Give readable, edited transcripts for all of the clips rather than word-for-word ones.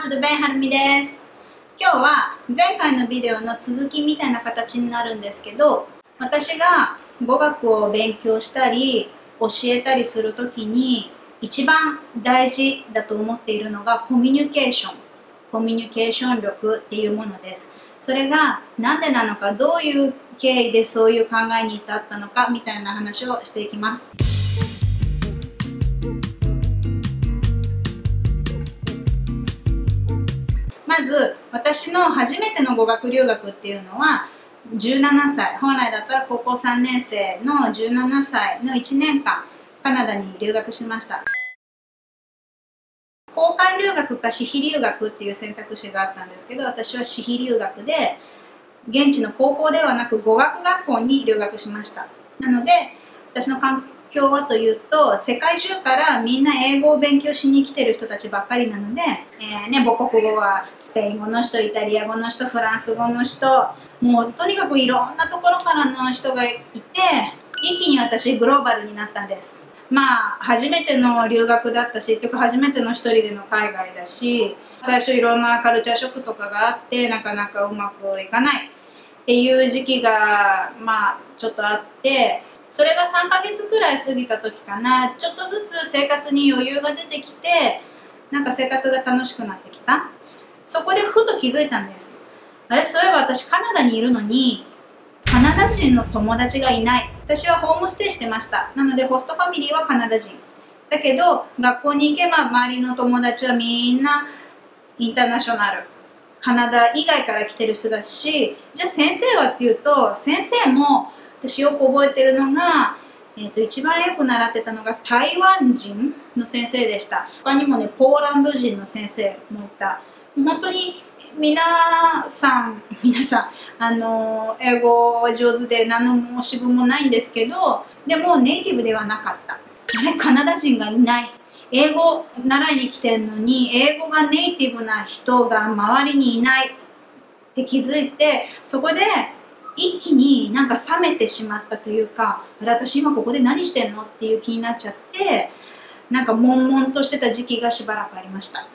How to do ベンはるみです。今日は前回のビデオの続きみたいな形になるんですけど、私が語学を勉強したり教えたりするときに一番大事だと思っているのがコミュニケーション力っていうものです。それがなんでなのか、どういう経緯でそういう考えに至ったのかみたいな話をしていきます。まず私の初めての語学留学っていうのは17歳、本来だったら高校3年生の17歳の1年間カナダに留学しました。交換留学か私費留学っていう選択肢があったんですけど、私は私費留学で現地の高校ではなく語学学校に留学しました。なので私の環境はというと、世界中からみんな英語を勉強しに来てる人たちばっかりなので、母国語はスペイン語の人、イタリア語の人、フランス語の人、もうとにかくいろんなところからの人がいて、一気に私グローバルになったんです。まあ初めての留学だったし、結局初めての一人での海外だし、最初いろんなカルチャーショックとかがあってなかなかうまくいかないっていう時期がちょっとあって、それが3ヶ月くらい過ぎた時かな、ちょっとずつ生活に余裕が出てきて、なんか生活が楽しくなってきた。そこでふと気づいたんです。あれ、そういえば私カナダにいるのにカナダ人の友達がいない。私はホームステイしてました。なのでホストファミリーはカナダ人だけど、学校に行けば周りの友達はみんなインターナショナル、カナダ以外から来てる人だし、じゃあ先生はっていうと、先生も私よく覚えてるのが、一番よく習ってたのが台湾人の先生でした。他にもね、ポーランド人の先生もいた。本当に皆さん、英語は上手で何の申し分もないんですけど、でもネイティブではなかった。あれ、カナダ人がいない。英語習いに来てんのに、英語がネイティブな人が周りにいないって気づいて、そこで一気になんか冷めてしまったというか、あれ、私今ここで何してんのっていう気になっちゃって、なんか悶々としてた時期がしばらくありました。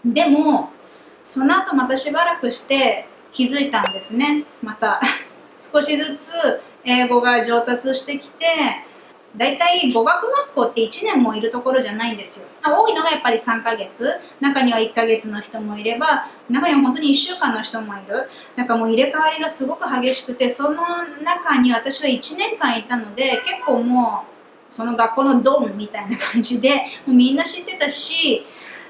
でもその後またしばらくして気づいたんですね。また少しずつ英語が上達してきて、だいたい語学学校って1年もいるところじゃないんですよ。多いのがやっぱり3ヶ月、中には1ヶ月の人もいれば、中には本当に1週間の人もいる。なんかもう入れ替わりがすごく激しくて、その中に私は1年間いたので、結構もうその学校のドンみたいな感じで、もうみんな知ってたし、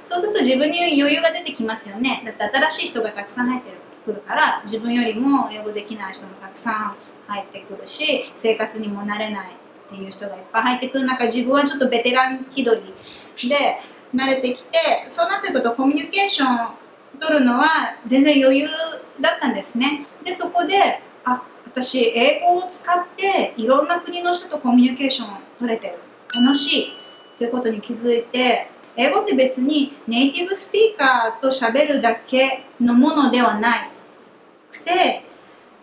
そうすると自分に余裕が出てきますよね。だって新しい人がたくさん入ってくるから、自分よりも英語できない人もたくさん入ってくるし、生活にも慣れないっていう人がいっぱい入ってくる中、自分はちょっとベテラン気取りで慣れてきて、そうなってくるとコミュニケーションを取るのは全然余裕だったんですね。でそこで私英語を使っていろんな国の人とコミュニケーションを取れてる、楽しいっていうことに気づいて、英語って別にネイティブスピーカーと喋るだけのものではないくて、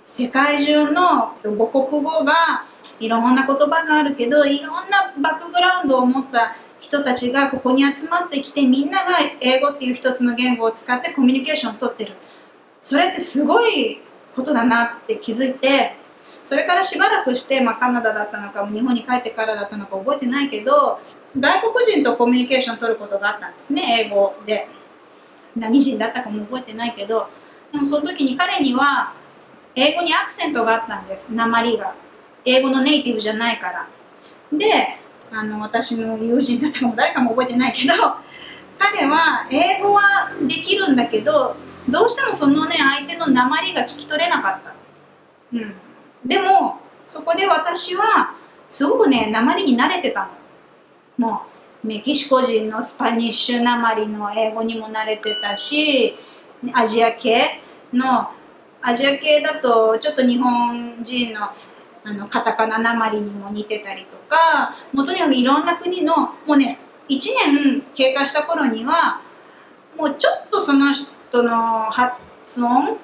世界中の母国語がいろんな言葉があるけど、いろんなバックグラウンドを持った人たちがここに集まってきて、みんなが英語っていう一つの言語を使ってコミュニケーションをとってる。それってすごいことだなって気づいて、それからしばらくして、カナダだったのか日本に帰ってからだったのか覚えてないけど、外国人とコミュニケーションを取ることがあったんですね、英語で。何人だったかも覚えてないけど、でもその時に彼には英語にアクセントがあったんです、訛りが。英語のネイティブじゃないから。で、私の友人だったかも誰かも覚えてないけど、彼は英語はできるんだけど、どうしてもそのね、相手の訛りが聞き取れなかった。でもそこで私はすごくね、訛りに慣れてたの。もうメキシコ人のスパニッシュ訛りの英語にも慣れてたし、アジア系だとちょっと日本人のカタカナ訛りにも似てたりとか、もうとにかくいろんな国の、もうね、1年経過した頃にはもうちょっとその人の発音、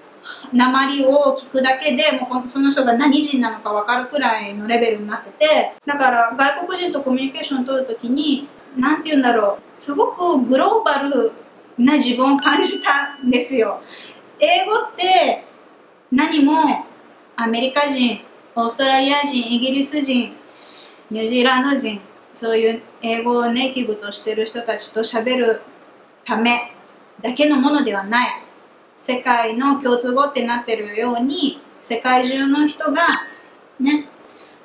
訛りを聞くだけでもうその人が何人なのか分かるくらいのレベルになってて、だから外国人とコミュニケーションを取るときに、何て言うんだろう、すごくグローバルな自分を感じたんですよ。英語って何もアメリカ人、オーストラリア人、イギリス人、ニュージーランド人、そういう英語をネイティブとしてる人たちと喋るためだけのものではない。世界の共通語ってなってるように、世界中の人がね、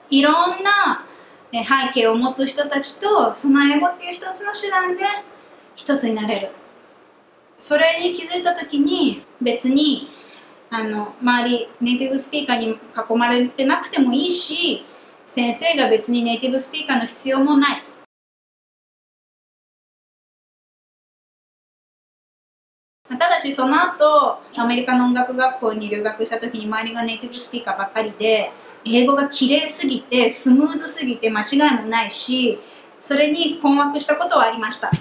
いろんな背景を持つ人たちとその英語っていう一つの手段で一つになれる。それに気づいた時に、別に周りネイティブスピーカーに囲まれてなくてもいいし、先生が別にネイティブスピーカーの必要もない。ただしその後アメリカの音楽学校に留学した時に、周りがネイティブスピーカーばっかりで、英語が綺麗すぎてスムーズすぎて間違いもないし、それに困惑したことはありました。